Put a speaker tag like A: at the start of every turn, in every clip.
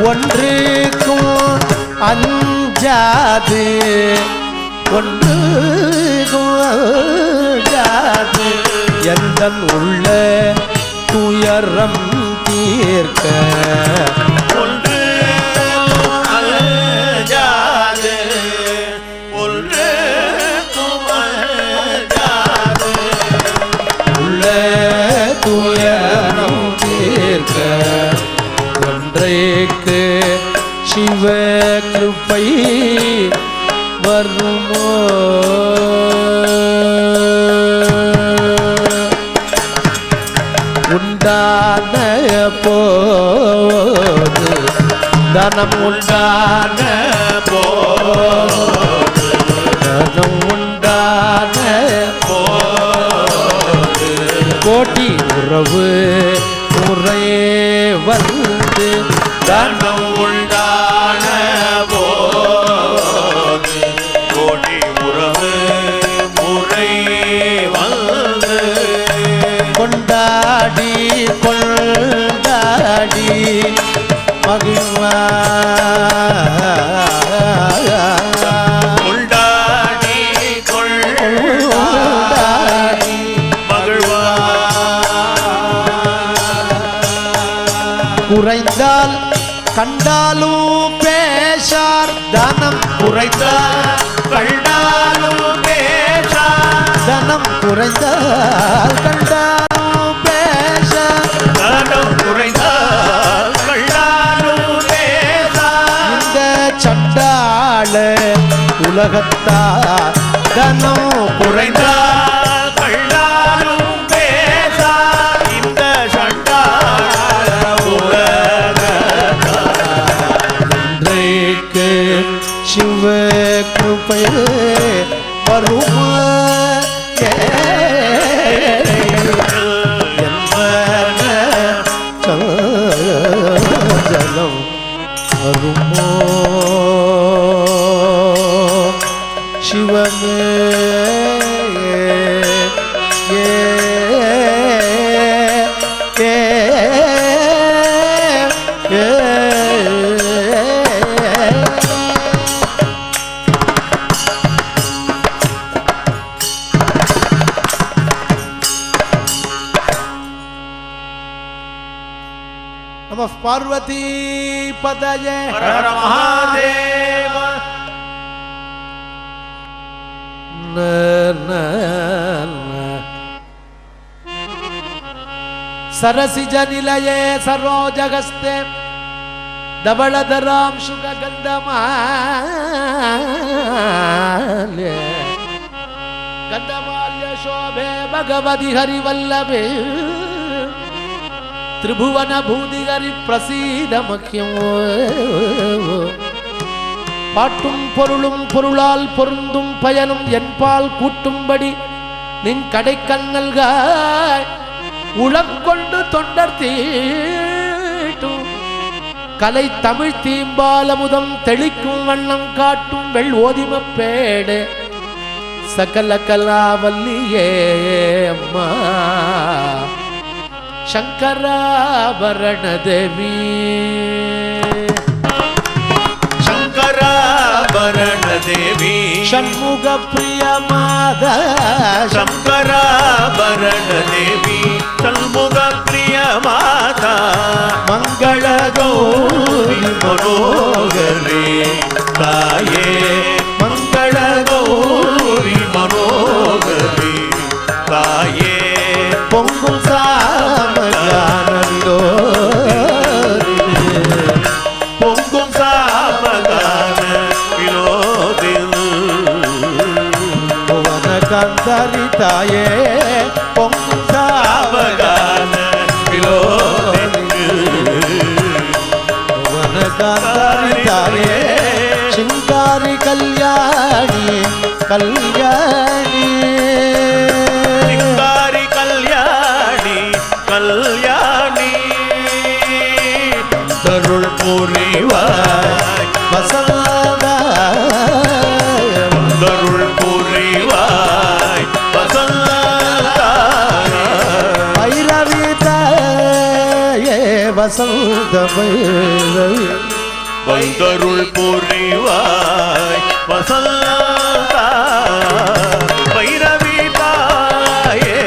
A: ஒன்றுக்கும் அஞ்சாது ஒன்றுக்கும் அஞ்சாது எந்தன் உள்ள துயரம் தீர்க்க ஒன்றைக்கு சிவ கிருபை வருமோ உண்டான போது தனம் உண்டான போது தனம் உண்டான போது கோட்டி உறவு முறையே வந்து தனம் உண்டான போது கோடி உறவு முறை வந்து கொண்டாடி கொண்டாடி மகிழ்வா கொண்டாடி கொண்டாடி மகிழ்வா குறைந்தால் கண்டாலும் பேசார் தனம் குறைந்தால் கண்டாலும் பேசார் தனம் குறைந்தால் கண்டாலும் பேசார் தனம் குறைந்தால் கண்டாலும் பேசார் இந்த சண்டாள உலகத்தார் தனம் குறைந்தால் கண்டாலும் பேசார் இந்த சண்டாள உலகத்தார் சிவ கிருபை வருமா ஜலம் வருமோ சிவமே பார்வதி பதயே ஹர ஹர மகாதேவ सरसिज निलये सरोजगस्ते धवलधरां शुकगन्धमाल्ये गन्धमाल्य शोभे भगवति हरिवल्लभे त्रिभुवन भूदिगरि प्रसीद मख्यम பாட்டும் பொருளும் பொருளால் பொருந்தும் பயனும் என்பால் கூட்டும்படி நின் கடைக்கண்ணல்காய் உளங்கொண்டு தொண்டர் தீட்டும் கலை தமிழ் தீம்பாலமுதம் தெளிக்கும் வண்ணம் காட்டும் வெள் ஓதிமப்பேடு சகல கலாவல்லியே அம்மா சங்கராபரண தேவி
B: शंकराभरण देवी
A: षण्मुख प्रिय माता
B: शंकराभरण देवी षण्मुख प्रिय माता
A: मंगल गौरी
B: मनोहरे ताये मंगल गौरी मनोहरे ताये
A: पोंगुल सामगानंदो गंधरी ताये पोंगुल सामगान वन गंधरी ताये शिंगारी कल्याणी कल्याणी
B: शिंगारी कल्याणी कल्याणी तरुण पूर्णिवा
A: वसंदा
B: तरुण पूर्णिवा
A: वसंत भैरवी
B: வந்தருள் புரிவாய் வசந்தா பைரவி தாயே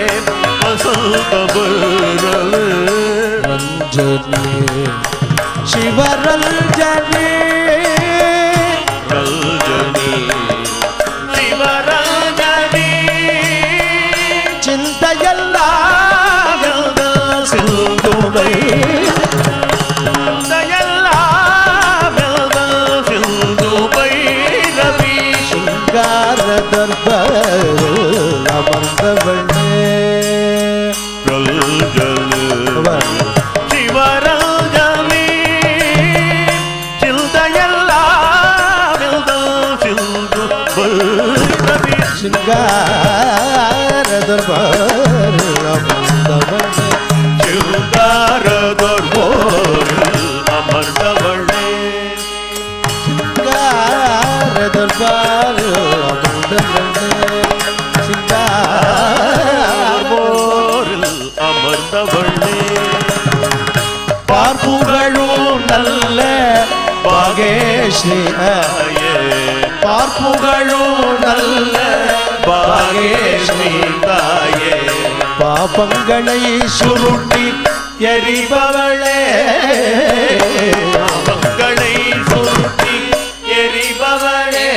B: வசந்த பைரவி
A: ரஞ்சனி சிவரஞ்சனி
B: ரஞ்சனி சிவரஞ்சனி
A: சிந்தையெல்லாம்
B: சிந்துமை
A: அமர்ந்தவண்ணே
B: சிவரஞ்சனி
A: சிங்கார தர்பார் அமர்ந்தவண்ணே
B: சிங்கார தர்பார் அமர்ந்தவண்ணே
A: சிங்கார தர்பார் அமர்ந்தவண்ணே
B: அமர்ந்தவண்ணே
A: பார்ப்புகழும் நல்ல பாகேஸ்ரீ பார்ப்புகழும் நல்ல
B: பாகேஸ்வரி தாயே
A: பாபங்களை சுருட்டி எரிபவளே
B: பாபங்களை சுருட்டி எரிபவளே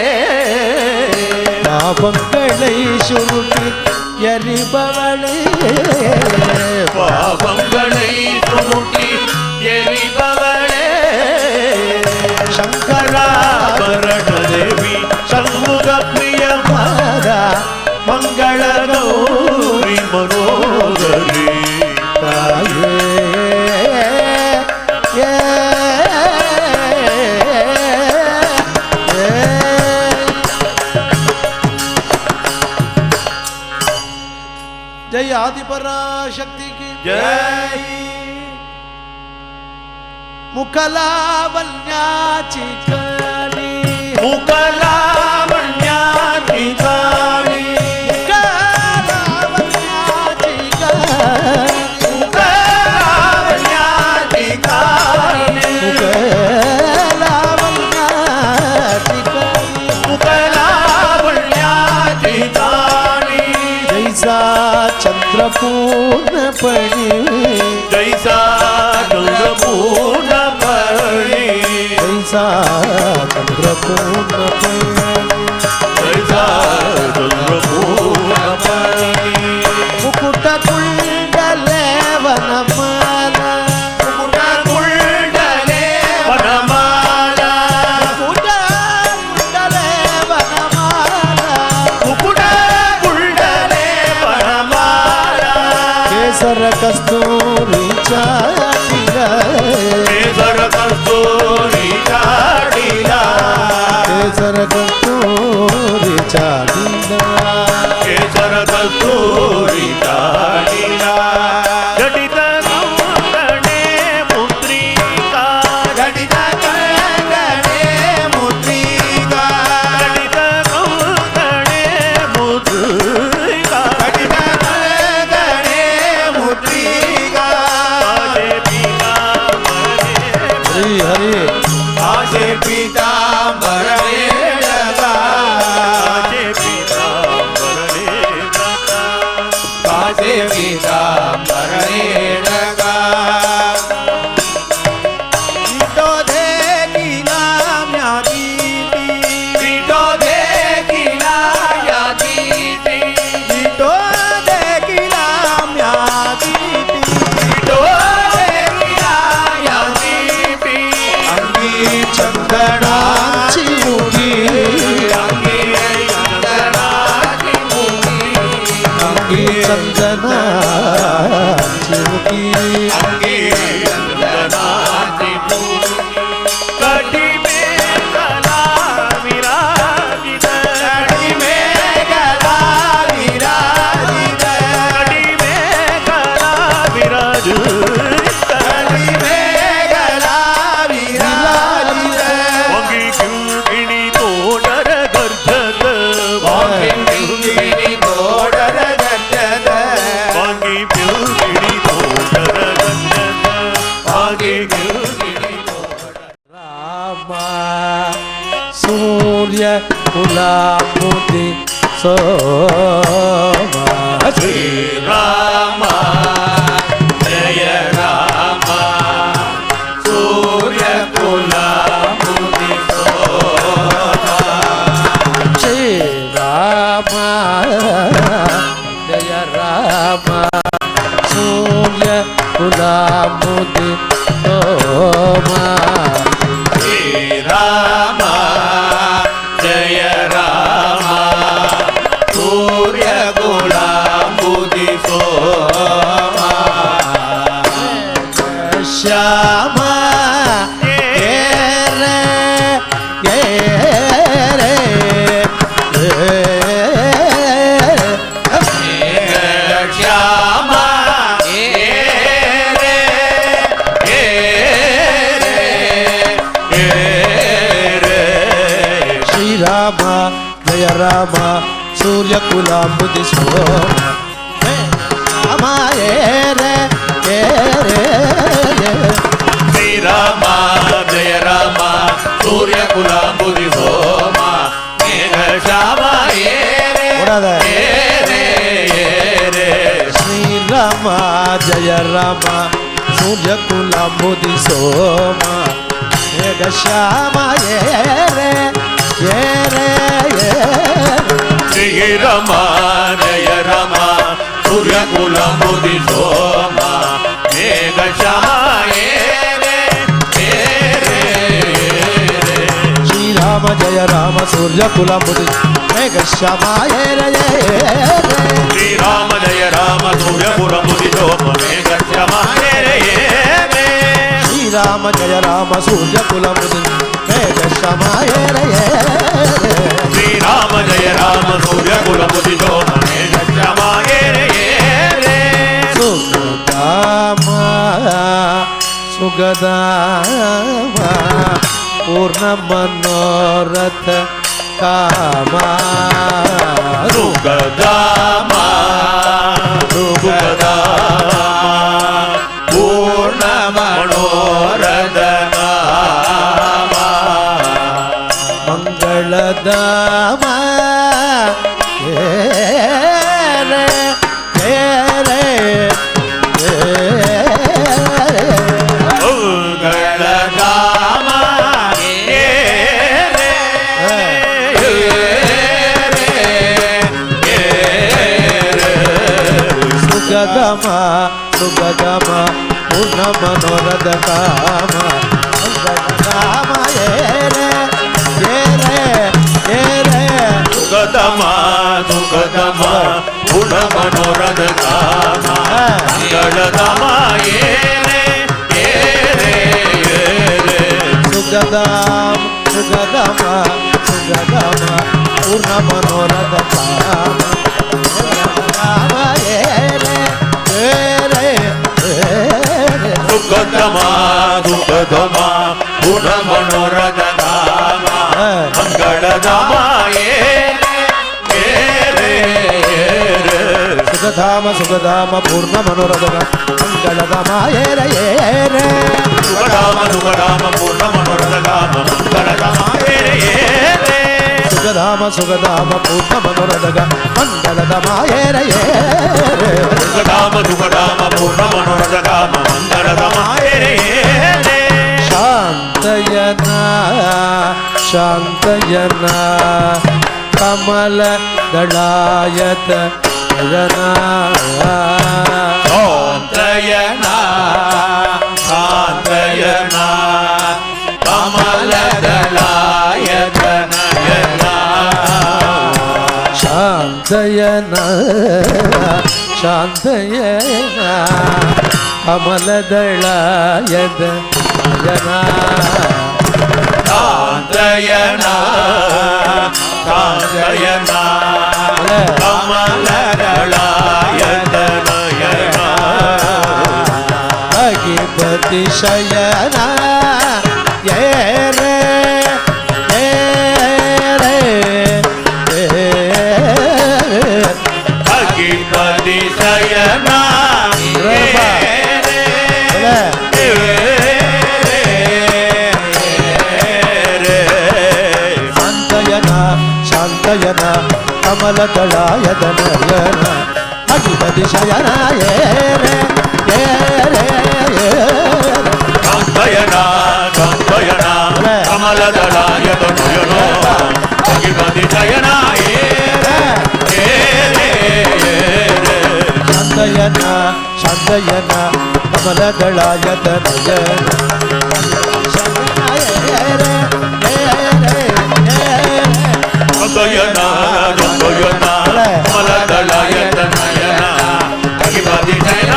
A: பாபங்களை சுருட்டி எரிபவளே
B: பாபங்களை சுருட்டி எரிபவளே சங்கராபரண தேவி சண்முக பிரிய
A: மாதா
B: மங்கள கௌரி மனோகரி
A: தாயே जय आदि पराशक्ति की
B: जय
A: मुकलावल्याची काळी
B: मुकलावण्याची काळी
A: मुकलावल्याची काळी
B: मुकलावण्याची काळी
A: मुकलावल्याची काळी
B: मुकलावण्याची काळी
A: जैसा चंद्रपूर्णपणी
B: जैसा चंद्रपूर्णपणी
A: जैसा चंद्रपूर्णपणी
B: जैसा चंद्रपूर्णपणी
A: मुकुट कुंडले वनमाला
B: मुकुट कुंडले वनमाला
A: मुकुट कुंडले वनमाला
B: मुकुट कुंडले वनमाला
A: केसर कस्तुरीच्या टिला
B: केसर कस्तुरीच्या टिला
A: केसर कस्तुरीच्या टिला
B: केसर कस्तुरीच्या टिला जडित कंगणे मुद्रिका जडित कंगणे मुद्रिका जडित कंगणे मुद्रिका जडित कंगणे मुद्रिका आजे पीतांबरे
A: हरी हरी
B: आजे पीतांबरे लगा आजे पीतांबरे लगा आजे पीतांबरे लगा
A: विटो देखिला म्यादीती
B: विटो देखिला या दीदी
A: विटो देखिला म्यादीती
B: विटो देखिला या दीदी
A: अंगी चंदनाची मुठी ಸೂರ್ಯ ಕುಲಾಮುದಿ ಸೋಮ
B: ಶ್ರೀರಾಮ ಜಯ ರಾಮ ಸೂರ್ಯ ಕುಲ ಮುದಿಸೋ
A: ಶ್ರೀರಾಮ ಜಯ ರಾಮ ಸೂರ್ಯ ಕುಲಾಮುದಿ ಸೋಮ
B: ಶ್ರೀರಾಮ ಜಯ ರಾಮ ಸೂರ್ಯ ಕುಲ ಮುದಿಸೋ
A: ಶ್ಯಾಮ
B: ಶ್ಯಾಮ
A: ಶ್ರೀರಾಮ ಜಯ ರಾಮ ಸೂರ್ಯ ಕುಲ ಮುದಿಸೋ ರಾಮ
B: ಶ್ರೀರಾಮ ಜಯ ರಾಮ ಸೂರ್ಯ ಕುಲ ಮುದಿಸೋ ಮೇಘ ಶ್ಯಾಮ
A: ಶ್ರೀರಾಮ ಜಯ ರಾಮ ಸೂರ್ಯ ಕುಲ ಮುದಿಸೋಮ ಮೇಘ ಶ್ಯಾಮ
B: ಶ್ರೀರಾಮ ಜಯ ರಾಮ ಸೂರ್ಯ ಕುಲ ಮುದಿಸೋ ಮೇಘ ಶ್ಯಾಮ
A: ಶ್ರೀರಾಮ ಜಯ ರಾಮ ಸೂರ್ಯ ಕುಲ ಮುದಿ ಮೇಘ ಶ್ಯಾಮ
B: ಶ್ರೀರಾಮ ಜಯ ರಾಮ ಸೂರ್ಯ ಕುಲ ಮುದಿಸೋ ಮೇಘ ಶ್ಯಾಮ
A: ಶ್ರೀರಾಮ ಜಯ ರಾಮ ಸೂರ್ಯ ಕುಲ ಮುದಿ ಮೇಘ ಶ್ಯಾಮ
B: ಶ್ರೀರಾಮ ಜಯ ರಾಮ ಸೂರ್ಯ ಕುಲ ಮುದಿಸೋ ಮೇಘ ಶ್ಯಾಮ
A: ಸುಗದಾಮ ಸುಗದಾಮ ಪೂರ್ಣ ಮನೋರಥ ಕಾಮ
B: ಸುಗದಾಮ ಸುಗದಾಮ ಪೂರ್ಣ ಮನೋರಥ ಕಾಮ
A: ಮಂಗಳದಾಮ
B: ಮಂಗಳಧಾಮ
A: ಸುಗದಮ ಸುಗದಮ ಪೂರ್ಣ ಮನೋರಥ ಕಾಮ ಮಂಗಳಧಾಮ
B: ಸುಗದಮ ಸುಗದಮ ಪೂರ್ಣ ಮನೋರಥ ಕಾಮ ಮಂಗಳಧಾಮ
A: ಸುಗದಾಮ ಸುಗದಮ ಸುಗದಮ ಪೂರ್ಣ ಮನೋರಥ ಕಾಮ
B: ಸುಗದಮ ಸುಗದಮ ಪೂರ್ಣ ಮನೋರಥ ಕಾಮ ಮಂಗಳಧಾಮ
A: ಸುಗಧಾಮ ಸುಗಧಾಮ ಪೂರ್ಣ ಮನೋರಥ ಮಂಗಳಧಾಮ
B: ಸುಗಧಾಮ ಸುಗಧಾಮ ಪೂರ್ಣ ಮನೋರಥ ಕಾಮ ಮಂಗಳಧಾಮ
A: ಸುಗಧಾಮ ಸುಗಧಾಮ ಪೂರ್ಣ ಮನೋರಥ ಮಂಗಳಧಾಮ
B: ಸುಗಧಾಮ ಸುಗಧಾಮ ಪೂರ್ಣ ಮನೋರಥ ಕಾಮ ಮಂಗಳಧಾಮ
A: ಶಾಂತಯನ ಶಾಂತಯನ ಕಮಲ ದಳಾಯತ ಜನ
B: ಶಾಂತಯನ ಶಾಂತಯನ ಕಮಲದಲಾಯತ ನಯನ
A: ಶಾಂತಯನ ಶಾಂತಯನ ಕಮಲದಳಾಯದ ಜನ
B: ಶಾಂತಯನ ಶಾಂತಯನ ಕಮಲದಲಾಯತ ನಯನ
A: ಅಗಿಪತಿ ಶಯನ
B: ಅಗಿಪತಿ ಶಯನ
A: ಕಮಲದಳಾಯದ ನಯನ ಅಧಿಪತಿ ಶಯನ
B: ಕಾಂತಯನ ಕಾಂತಯನ ಕಮಲದಳಾಯದ ನಯನ ಅಧಿಪತಿ ಶಯನ
A: ಶಾಂತಯನ ಶಾಂತಯನ ಕಮಲದಳಾಯದ ನಯನ
B: ರಂಗಯನ ರಂಗಯನ ಕಮಲದಳಾಯದ ನಯನ ಅಧಿಪತಿ ಶಯನ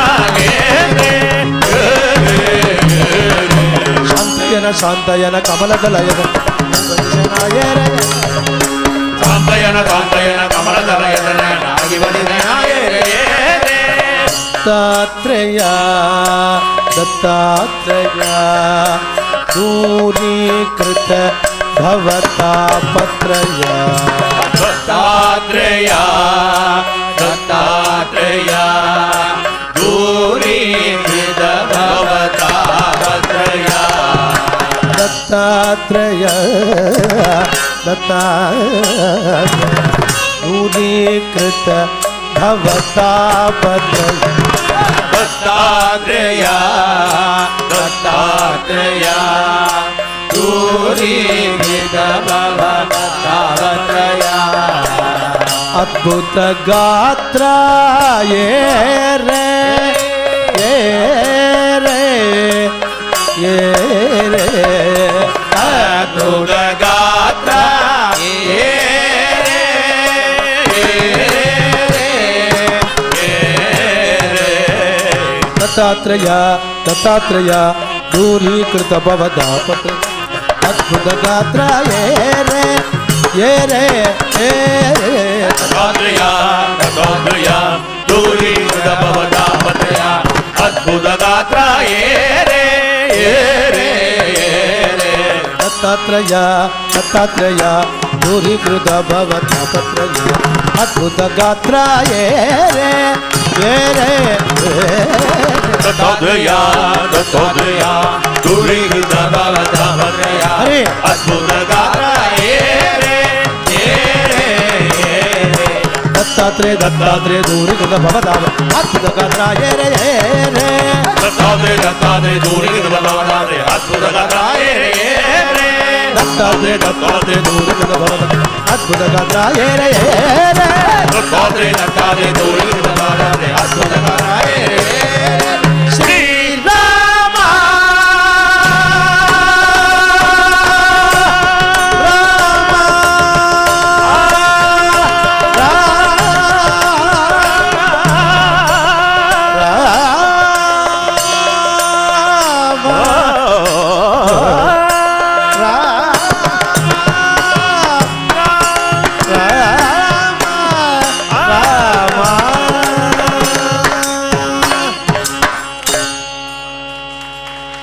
A: ಶಾಂತಯನ ಶಾಂತಯನ ಕಮಲದಳಾಯದ
B: ಕಾಂತಯನ ಕಾಂತಯನ ಕಮಲದಳಾಯದ ನಯನ ಅಧಿಪತಿ
A: ದತ್ತಾತ್ರೇಯ ದತ್ತಾತ್ರೇಯ ದೂರೀಕೃತ ಭವತಾಪತ್ರಯ
B: ದತ್ತಾತ್ರೇಯ ದತ್ತಾತ್ರೇಯ ದೂರೀಕೃತ ಭವತಾಪತ್ರಯ
A: ದತ್ತಾತ್ರೇಯ ದತ್ತಾತ್ರೇಯ ದೂರೀಕೃತ ಭವತಾಪತ್ರಯ
B: ದತ್ತಾತ್ರೇಯ ದತ್ತಾತ್ರೇಯ ದೂರೀಕೃತ ಭವತಾಪತ್ರಯ
A: ಅದ್ಭುತ ಗಾತ್ರ ಏ ರೇ
B: ಅದ್ಭುತ ಗಾತ್ರ
A: ದತ್ತಾತ್ರೇಯ ದತ್ತಾತ್ರೇಯ ದೂರೀಕೃತ ಭವತಾಪತ್ರಯ ಅದ್ಭುತ ಗಾತ್ರ ಏ ರೇ
B: ದತ್ತಾತ್ರೇಯ ದತ್ತಾತ್ರೇಯ ದೂರೀಕೃತ ಭವತಾಪತ್ರಯ ಅದ್ಭುತ ಗಾತ್ರ
A: ದತ್ತಾತ್ರೇಯ ದತ್ತಾತ್ರೇಯ ದೂರೀಕೃತ ಭವತಾಪತ್ರಯ ಅದ್ಭುತ ಗಾತ್ರ ಏ ರೇ
B: ದತ್ತಾತ್ರೇಯ ದತ್ತಾತ್ರೇಯ ದೂರೀಕೃತ ಭವತಾಪತ್ರಯ ಅದ್ಭುತ ಗಾತ್ರ
A: ದತ್ತಾತ್ರೇಯ ದತ್ತಾತ್ರೇಯ ದೂರೀಕೃತ ಭವತಾಪ ಅದ್ಭುತ ಗಾತ್ರ ಏ ರೇ
B: ದತ್ತಾತ್ರೇಯ ದತ್ತಾತ್ರೇಯ ದೂರೀಕೃತ ಭವತಾಪತ್ರಯ ಅದ್ಭುತ ಗಾತ್ರ
A: ದತ್ತಾತ್ರೇಯ ದತ್ತಾತ್ರೇಯ ದೂರೀಕೃತ ಭವತಾಪ ಅದ್ಭುತ ಗಾತ್ರ ಏ ರೇ
B: ದತ್ತಾತ್ರೇಯ ದತ್ತಾತ್ರೇಯ ದೂರೀಕೃತ ಭವತಾಪತ್ರಯ ಅದ್ಭುತ ಗಾತ್ರ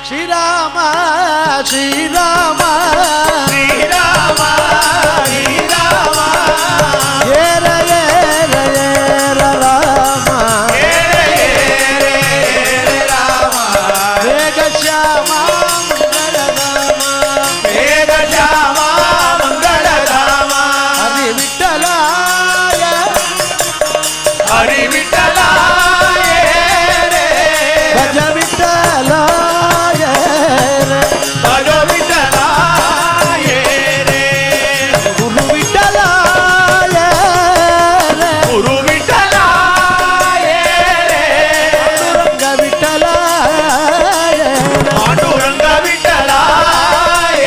B: ಶ್ರೀರಾಮ
A: ಶ್ರೀರಾಮ ಶ್ರೀರಾಮ
B: ಶ್ರೀರಾಮ ಶ್ರೀರಾಮ
A: ಏರ ರಾಮ ಬೇಗ ಶ್ಯಾಮ ಮಂಗಳಧಾಮ
B: ಬೇಗ ಶ್ಯಾಮ ಮಂಗಳಧಾಮ
A: ಹರಿ ವಿಠಲಾಯ
B: ಹರಿ ವಿಠಲಾಯ
A: ಭಜ ವಿಠಲಾಯ
B: ಭಜ ವಿಠಲಾಯ
A: ಗುರು ವಿಠಲಾಯ
B: ಗುರು ವಿಠಲಾಯ
A: ರಂಗ ವಿಠಲಾಯ
B: ಪಾಂಡುರಂಗ ವಿಠಲಾಯ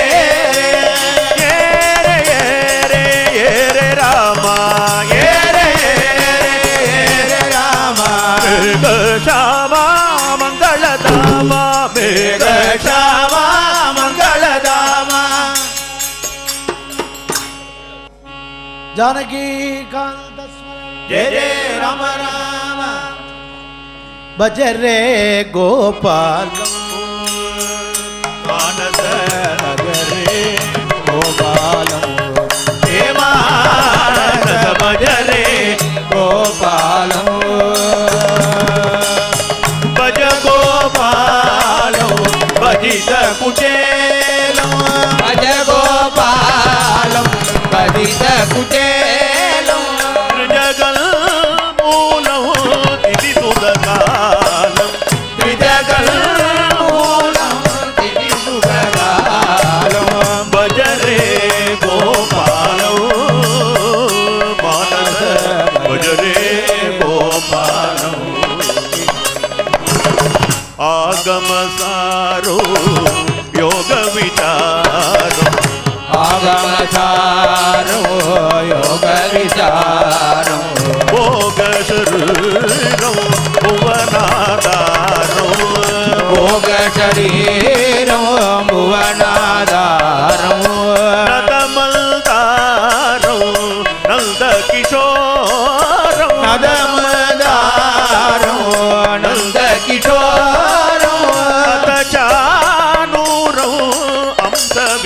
B: ಏರೆ ರಾಮ ಏರೆ ರಾಮ ಬೇಗ ಶ್ಯಾಮ ಮಂಗಳಧಾಮ ಬೇಗ ಶ್ಯಾಮ ಮಂಗಳಧಾಮ
A: ಜಾನಕಿ ಕಾಂತ
B: ಜಯ ಜಯ ರಾಮ ರಾಮ
A: ಭಜರೆ ಗೋಪಾಲ
B: ಮಾನಸ ನಗರೇ
A: ಗೋಪಾಲ
B: ಹೇ ಮಾನಸ ಭಜರೆ
A: ಗೋಪಾಲ
B: ಭಜ ಗೋಪಾಲ ಭಜಿತ ಕುಚೇಲ
A: ಭಜ ಗೋಪಾಲ ಭಜಿತ ಕುಚೇಲ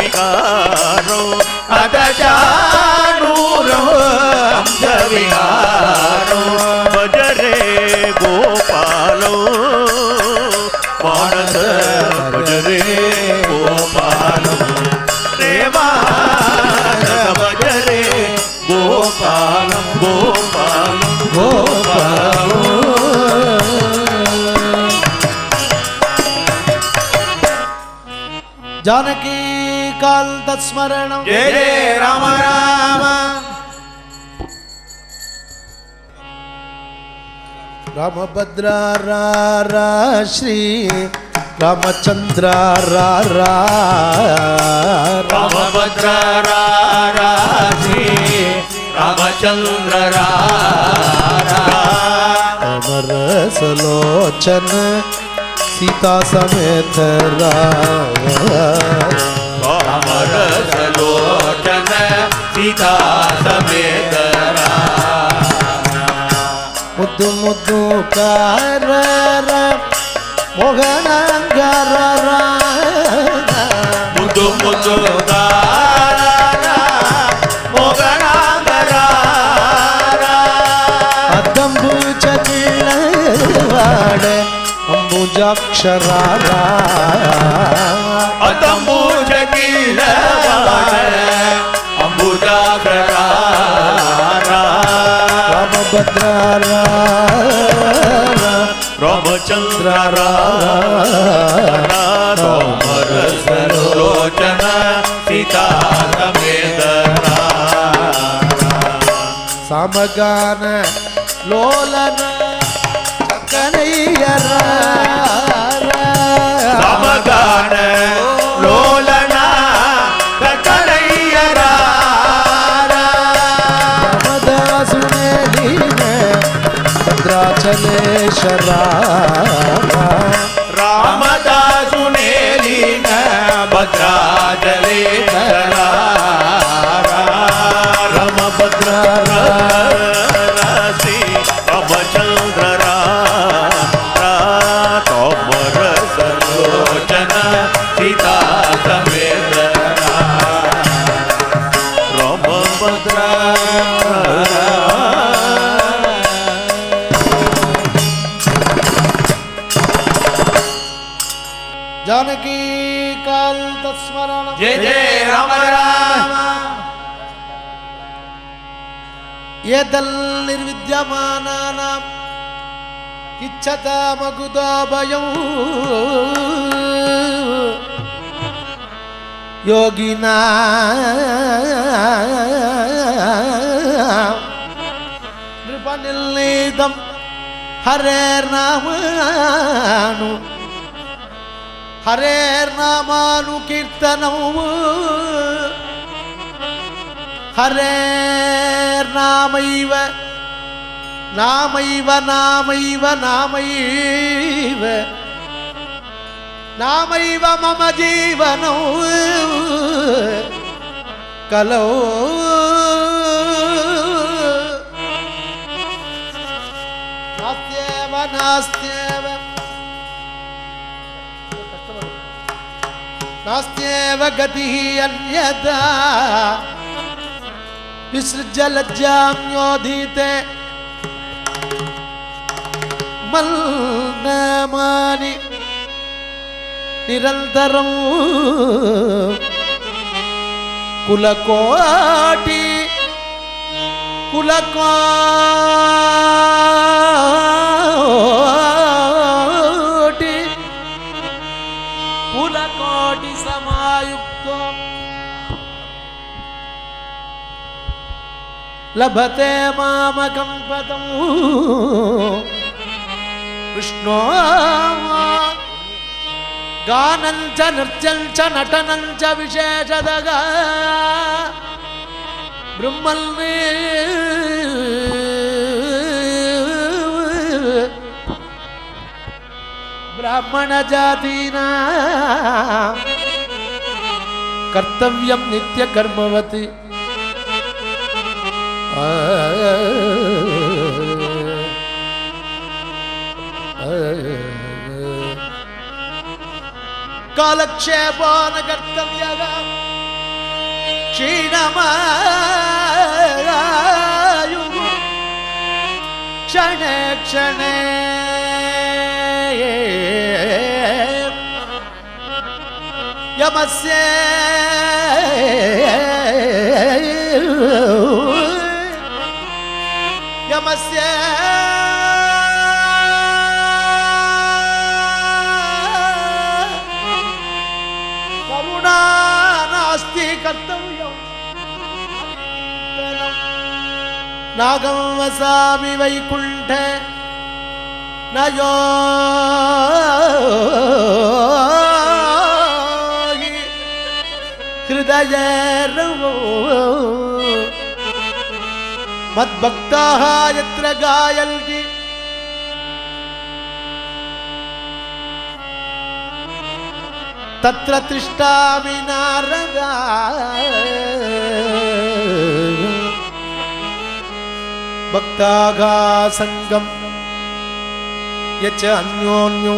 B: विकारो अतचानूरो अंश विहारो भजरे गोपालो मानस भजरे गोपालो प्रेमानंद भजरे गोपालो गोपालो गोपालो
A: जानकी कांत स्मरणं
B: जय जय राम राम
A: रामभद्र रा श्री रामचंद्र रा
B: रामभद्र श्री रामचंद्र
A: अमर सलोचन सीता समेत
B: अमर सलोचन सीता समेत
A: मुद्दु मुद्दु कार मोहनंगर
B: मुद्दु मुद्दु मोगनांगर
A: अदंबु चकिल्लवाड अंबुजाक्षर
B: अदंबुज किल्लवाड अंबुजाक्षर
A: रामभद्र
B: रामचंद्र रामर सलोचन सीता समेत
A: समगान लोलन कन्हैयर
B: समगान लोलन कन्हैयर
A: भद्राचलेश्वर
B: रामदासुनेलीन भद्राचलेश्वर रामभद्र श्री रामचंद्र तोमर सलोचन सीता समेत रामभद्र
A: जानकी कांत स्मरण
B: जय जय राम राम
A: ये दल निर्विद्यमानानां इच्छता मगुदाभयं योगिना नृपनिर्णीतं हरेर्नामानु हरेर्नामानुकीर्तनं हरेर्नामैव नामैव नामैव नामैव नामैव मम जीवनं कलो नास्त्येव नास्त्येव नास्त्येव गतिः अन्यथा विसृज्य लज्जां योधीते मल्नमानि निरन्तरं कुलकोटि समायुक्तो लभते मामकं पदं विष्णो गानं च नृत्यं च नटनं च विशेषतः ब्रह्मल्मे ब्राह्मण जातीनां कर्तव्यं नित्य कर्मवति कालक्षेपो न कर्तव्यः क्षीणमायु क्षणे क्षणे यमस्य यमस्य करुणा नास्ति कर्तव्यम् नागं वसामि वैकुण्ठे न योगी हृदयेरवो मद्भक्ताः यत्र गायन्ति तत्र तिष्ठामि नारद भक्ताः संगम यच्च अन्योन्यो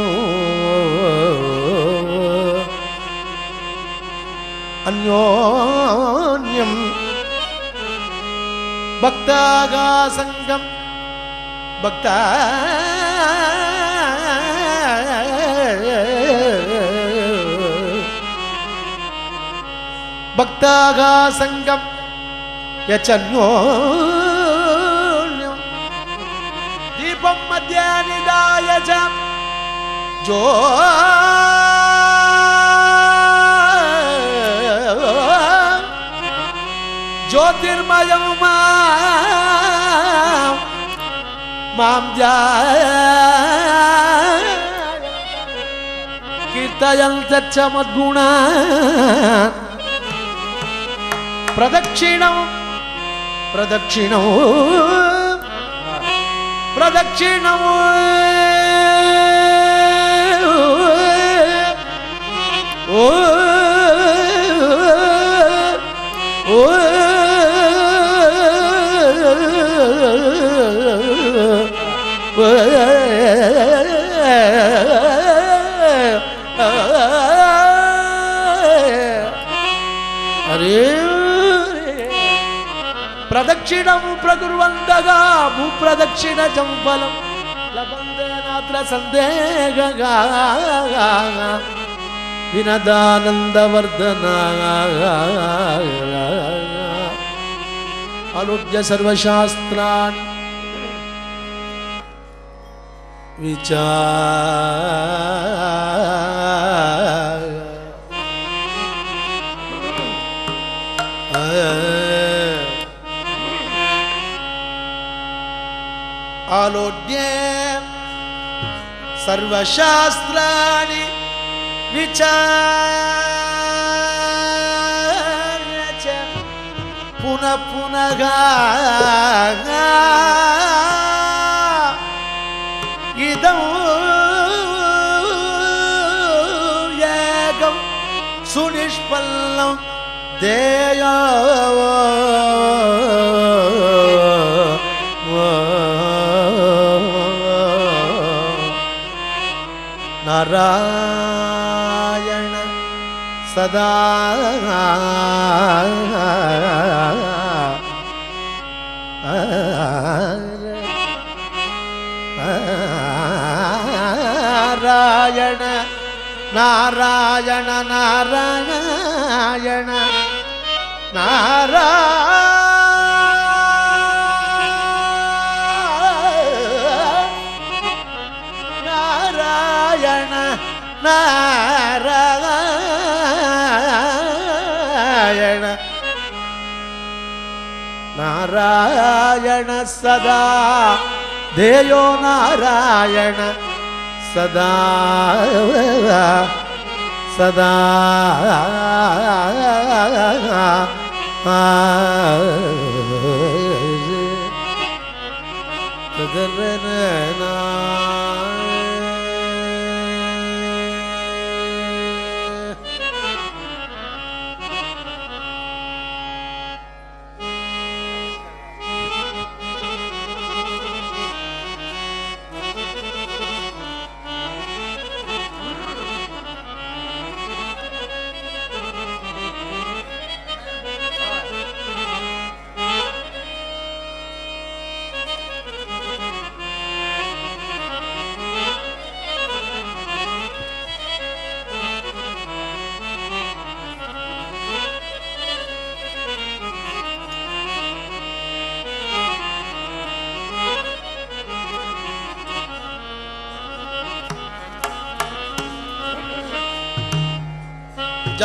A: अन्योन्यं भक्ताः संगम भक्ता भक्ताः संगम यच्च अन्योन्यं दीपं मध्ये निधाय च ज्योतिर्मयं मां कीर्तयन्तश्च मद्गुणान् प्रदक्षिणं प्रदक्षिणं प्रदक्षिणं ओ ओ अरे प्रदक्षिणं प्रकुर्वन्तः भूप्रदक्षिणजं फलं लभन्ते नात्र सन्देहः विनदानन्दवर्धना आलोक्य सर्वशास्त्राणि आलोक्य सर्वशास्त्राणि विचार्य च पुनः पुनः इदं यागं सुनिष्पन्नं देयो नारायण सदा नारायण नारायण नारायण नारायण नारायण नारायण सदा देयो नारायण सदा सदा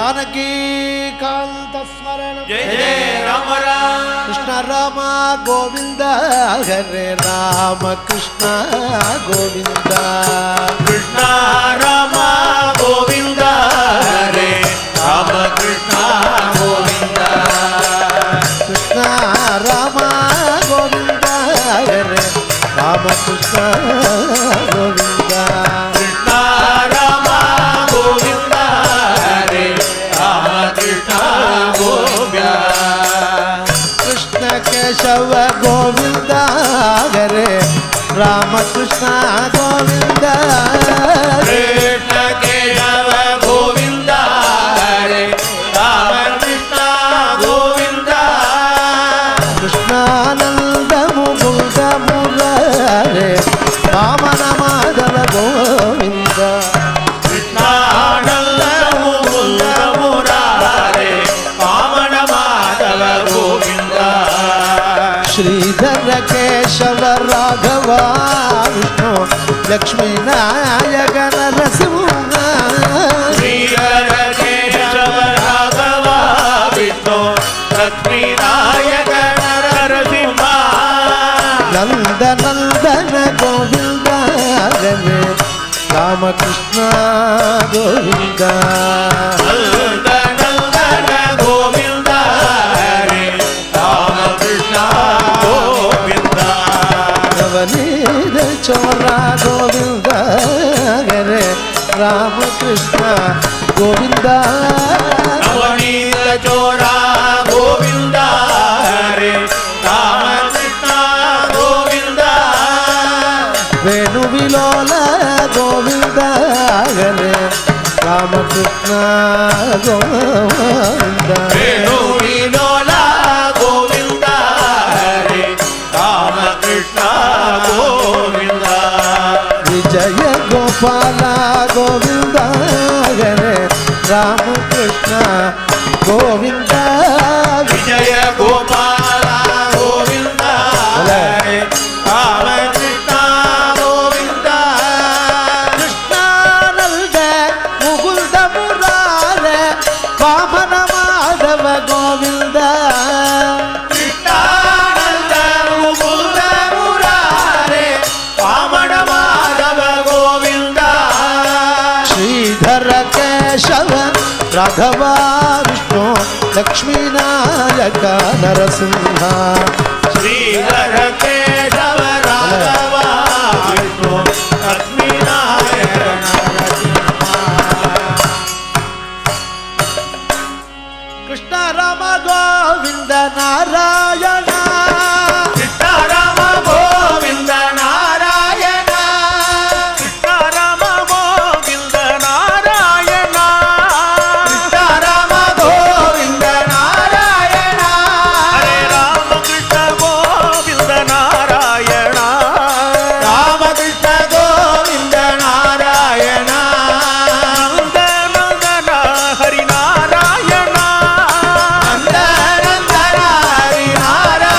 A: जानकीकांत स्मरण
B: जय जय राम राम
A: कृष्ण राम गोविंद हरे राम कृष्ण गोविंद
B: कृष्ण राम गोविंद हरे राम कृष्ण गोविंद
A: कृष्ण राम गोविंद हरे राम कृष्ण गोविंद
B: कृष्ण राम गोविंद हरे राम कृष्ण गोविंद
A: कृष्ण केशव गोविंद हरे राम कृष्ण गोविंद
B: कृष्ण केशव गोविंद हरे राम कृष्ण गोविंद
A: कृष्णानंद मुकुंद मुरारे वामन माधव गोविंद
B: कृष्णानंद मुकुंद मुरारे वामन माधव गोविंद
A: श्रीधर केशव राघव विष्णु लक्ष्मी नायक नरसिंह
B: श्रीधर केशव राघव विष्णु लक्ष्मी नायक नरसिंह
A: नंद नंदन गोविंद हरे राम कृष्ण गोविंद
B: नंद नंदन गोविंद हरे राम कृष्ण गोविंद
A: नवनीत चोरा गोविंद हरे राम कृष्ण गोविंद
B: नवनीत चोरा गोविंद हरे राम कृष्ण गोविंद
A: वेणु विलोल गोविंद हरे राम कृष्ण गोविंद
B: वेणु विलोला गोविंद हरे राम कृष्ण गोविंद
A: विजय गोपाल गोविंद हरे राम कृष्ण गोविंद
B: विजय गोपाल गोविंद हरे राम कृष्ण गोविंद
A: कृष्णानंद मुकुंद मुरारे वामन माधव गोविंद
B: कृष्णानंद मुकुंद मुरारे वामन माधव गोविंद
A: श्रीधर केशव राघव विष्णु लक्ष्मी नायक नरसिंह
B: श्रीधर केशव राघव विष्णु लक्ष्मी नारायण
A: कृष्ण राम गोविंद नारायण
B: कृष्ण राम गोविंद नारायण कृष्ण राम गोविंद नारायण कृष्ण राम गोविंद नारायण हरे राम कृष्ण गोविंद नारायण राम कृष्ण गोविंद नारायण नंद नंदन हरि नारायण नंद नंदन हरि नारायण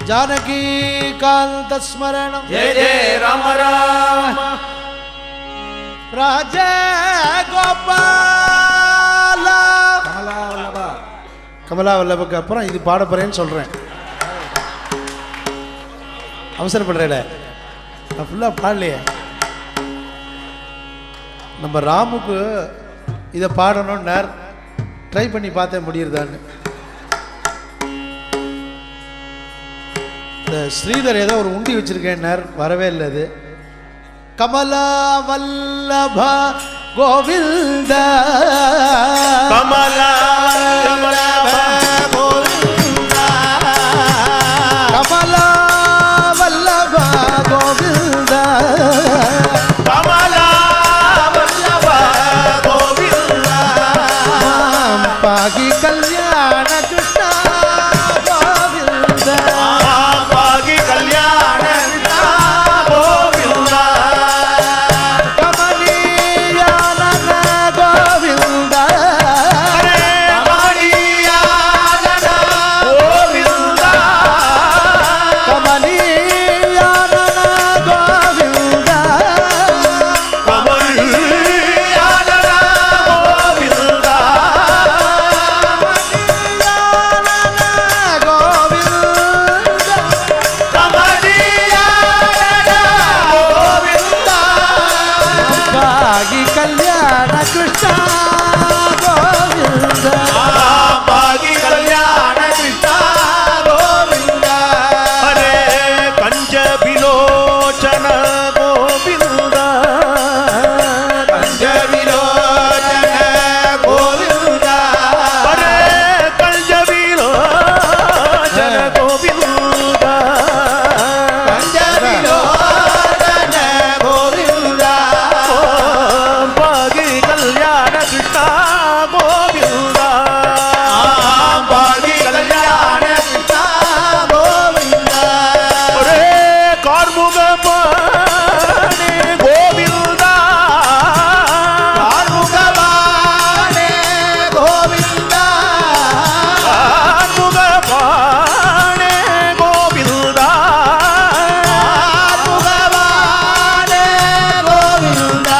A: जानकी कांत स्मरणम
B: जय जय राम राम
A: राजे गोपाल கமலா வல்லபுக்கு அப்புறம் இது பாட போறேன்னு சொல்றேன். அவசரப்படுறேன், நான் ஃபுல்லா பாடலையே. நம்ம ராமுக்கு இதை பாடணும்னு ட்ரை பண்ணி பார்த்தேன், முடியுதான்னு. இந்த ஸ்ரீதர் ஏதோ ஒரு உண்டி வச்சிருக்கேன்னார், வரவே இல்லை. அது கமலா வல்லபா கோவிந்த
B: கமலா வல்லபா கோவிந்த
A: கமலா வல்லபா கோவிந்த
B: கமலா வல்லபா கோவிந்த
A: பாகி கல்யாண கிருஷ்ணா கோவிந்த
B: பாகி கல்யாண கிருஷ்ணா கோவிந்த
A: கமலியானன கோவிந்த
B: கமலியானன கோவிந்த
A: கமலியானன கோவிந்த
B: கமலியானன கோவிந்த
A: பாகி கல்யாண கிருஷ்ணா கோவிந்த
B: பாகி கல்யாண கிருஷ்ணா கோவிந்த ஹரே கஞ்ச விலோச்சன கோவிந்த கஞ்ச விலோச்சன கோவிந்த ஹரே கஞ்ச விலோச்சன கோவிந்த கஞ்ச விலோச்சன கோவிந்த பாகி கல்யாண கிருஷ்ணா கோவிந்த பாகி கல்யாண கிருஷ்ணா கோவிந்த ஒரே கார்முகபாணி கோவிந்த கார்முகபாணி கோவிந்த கார்முகபாணி கோவிந்த கார்முகபாணி கோவிந்த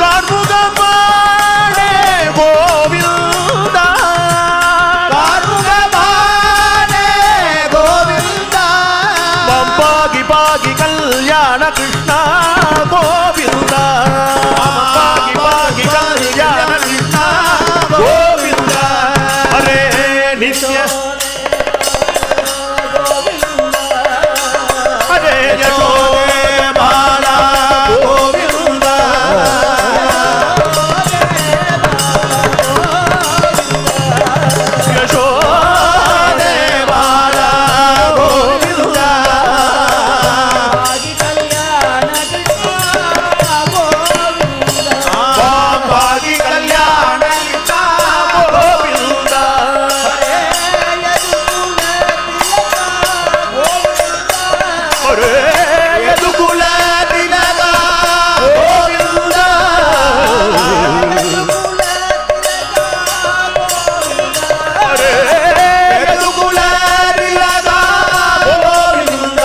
B: கார்முகபாணி கோவிந்த கார்முகபாணி கோவிந்த பாகி பாகி கல்யாண கிருஷ்ணா கோவிந்த பாகி பாகி கல்யாண கிருஷ்ணா கோவிந்த ஹரே நித்ய ஹரே யசோதே பாலா கோவிந்த யசோதே பாலா கோவிந்த பாகி கல்யாண கிருஷ்ணா கோவிந்த ஒரே யதுகுல திலகா கோவிந்த ஒரே யதுகுல திலகா கோவிந்த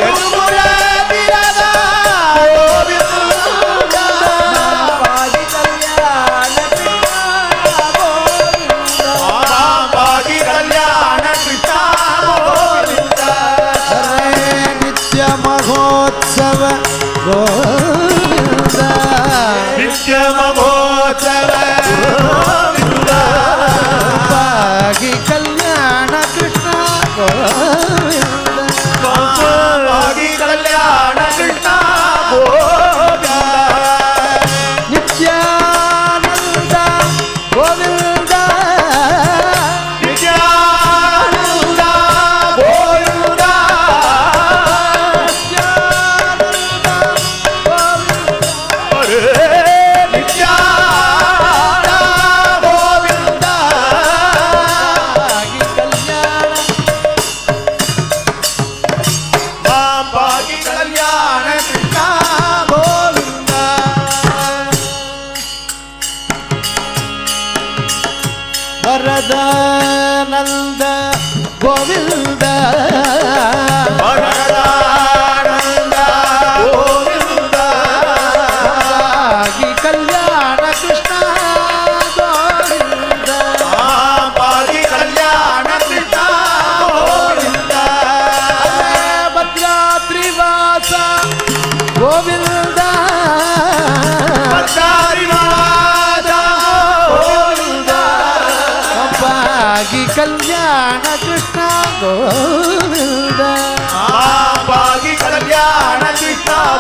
B: யதுகுல திலகா கோவிந்த பாகி கல்யாண கிருஷ்ணா கோவிந்த
A: ஹரே நித்ய மகோத்சவ கோவிந்த
B: நித்ய மகோத்சவ கோவிந்த
A: பாகி கல்யாண கிருஷ்ணா கோவிந்த
B: பாகி கல்யாண கிருஷ்ணா கோவிந்த
A: நித்யானந்த கோவிந்த
B: நித்யானந்த கோவிந்த
A: நித்யானந்த கோவிந்த
B: ஹரே நித்யானந்த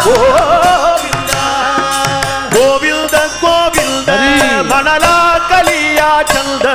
B: ಗೋವಿಂದ ಗೋವಿಂದ
A: ಹರಿ.
B: ಮನಲ ಕಲಿಯ ಚಂದ